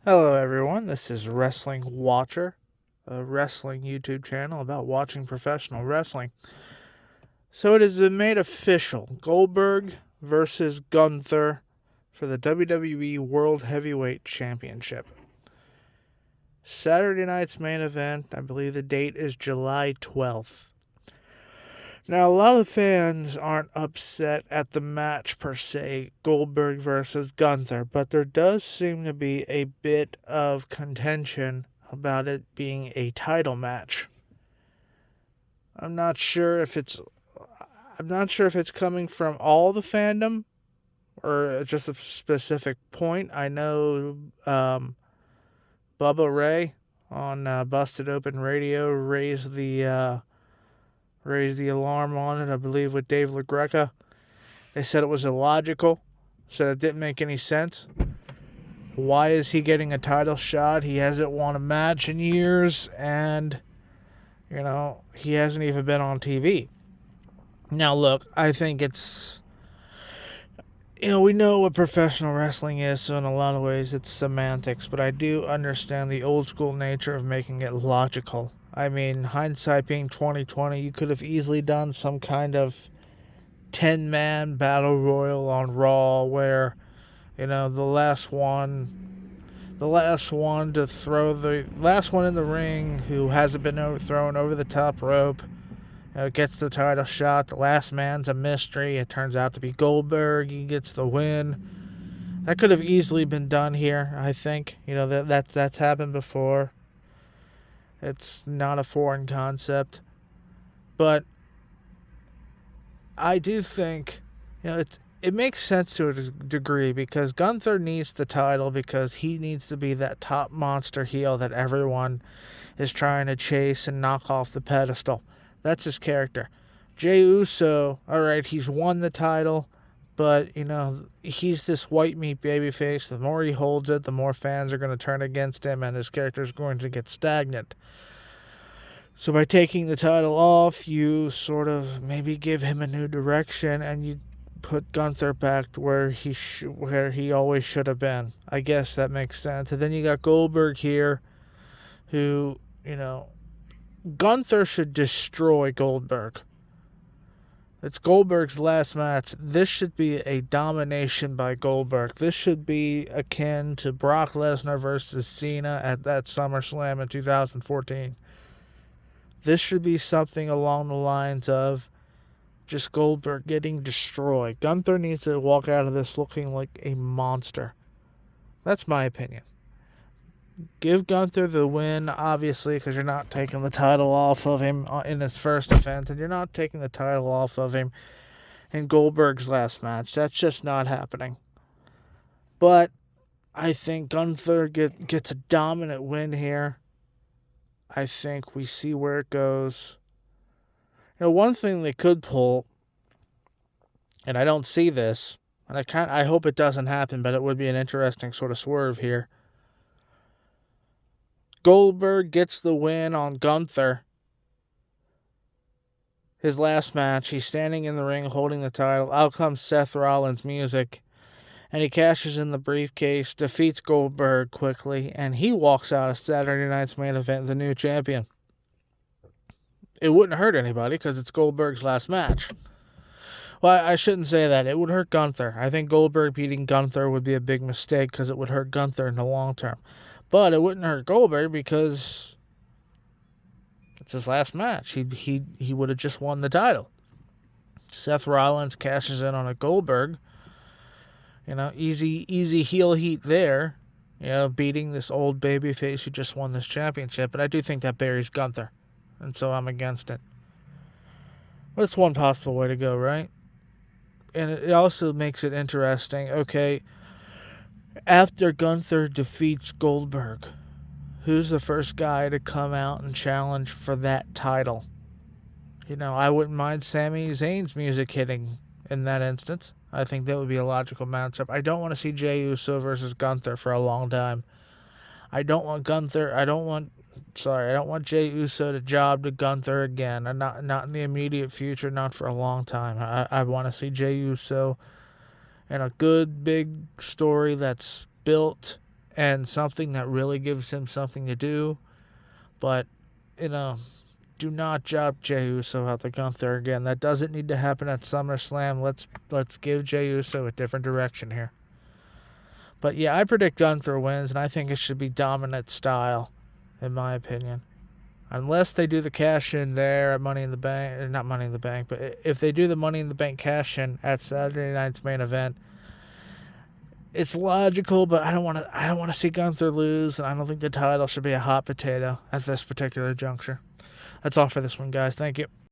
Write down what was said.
Hello, everyone. This is Wrestling Watcher, a wrestling YouTube channel about watching professional wrestling. So it has been made official: Goldberg versus Gunther for the WWE World Heavyweight Championship. Saturday night's main event, I believe the date is July 12th. Now, a lot of fans aren't upset at the match per se, Goldberg versus Gunther, but there does seem to be a bit of contention about it being a title match. I'm not sure if it's I'm not sure if it's coming from all the fandom or just a specific point. I know Bubba Ray on Busted Open Radio raised the alarm on it. I believe with Dave LaGreca. They said it was illogical, said it didn't make any sense. Why is he getting a title shot? He hasn't won a match in years, and, he hasn't even been on TV. Now, look, I think it's, we know what professional wrestling is, so in a lot of ways it's semantics, but I do understand the old school nature of making it logical. I mean, hindsight being 2020, you could have easily done some kind of 10-man battle royal on Raw where, the last one to throw the last one in the ring who hasn't been thrown over the top rope, gets the title shot. The last man's a mystery. It turns out to be Goldberg. He gets the win. That could have easily been done here, I think. That's happened before. It's not a foreign concept. But I do think, it makes sense to a degree because Gunther needs the title because he needs to be that top monster heel that everyone is trying to chase and knock off the pedestal. That's his character. Jey Uso, alright, he's won the title, but, he's this white meat babyface. The more he holds it, the more fans are going to turn against him and his character is going to get stagnant. So by taking the title off, you sort of maybe give him a new direction and you put Gunther back to where he always should have been. I guess that makes sense. And then you got Goldberg here, who, Gunther should destroy Goldberg. It's Goldberg's last match. This should be a domination by Goldberg. This should be akin to Brock Lesnar versus Cena at that SummerSlam in 2014. This should be something along the lines of just Goldberg getting destroyed. Gunther needs to walk out of this looking like a monster. That's my opinion. Give Gunther the win, obviously, because you're not taking the title off of him in his first defense, and you're not taking the title off of him in Goldberg's last match. That's just not happening. But I think Gunther gets a dominant win here. I think we see where it goes. One thing they could pull, and I don't see this, and I hope it doesn't happen, but it would be an interesting sort of swerve here. Goldberg gets the win on Gunther. His last match, he's standing in the ring holding the title. Out comes Seth Rollins' music, and he cashes in the briefcase, defeats Goldberg quickly, and he walks out of Saturday night's main event the new champion. It wouldn't hurt anybody because it's Goldberg's last match. Well, I shouldn't say that. It would hurt Gunther. I think Goldberg beating Gunther would be a big mistake because it would hurt Gunther in the long term. But it wouldn't hurt Goldberg because it's his last match. He would have just won the title. Seth Rollins cashes in on a Goldberg. Easy heel heat there. Beating this old babyface who just won this championship. But I do think that buries Gunther. And so I'm against it. But it's one possible way to go, right? And it also makes it interesting. Okay, after Gunther defeats Goldberg, who's the first guy to come out and challenge for that title? I wouldn't mind Sami Zayn's music hitting in that instance. I think that would be a logical matchup. I don't want to see Jey Uso versus Gunther for a long time. I don't want Jey Uso to job to Gunther again. And not in the immediate future, not for a long time. I want to see Jey Uso in a good big story that's built and something that really gives him something to do. But, do not job Jey Uso out to Gunther again. That doesn't need to happen at SummerSlam. Let's give Jey Uso a different direction here. But yeah, I predict Gunther wins, and I think it should be dominant style, in my opinion. Unless they do the cash in there at Money in the Bank, not Money in the Bank, but if they do the Money in the Bank cash in at Saturday night's main event, it's logical, but I don't want to see Gunther lose, and I don't think the title should be a hot potato at this particular juncture. That's all for this one, guys. Thank you.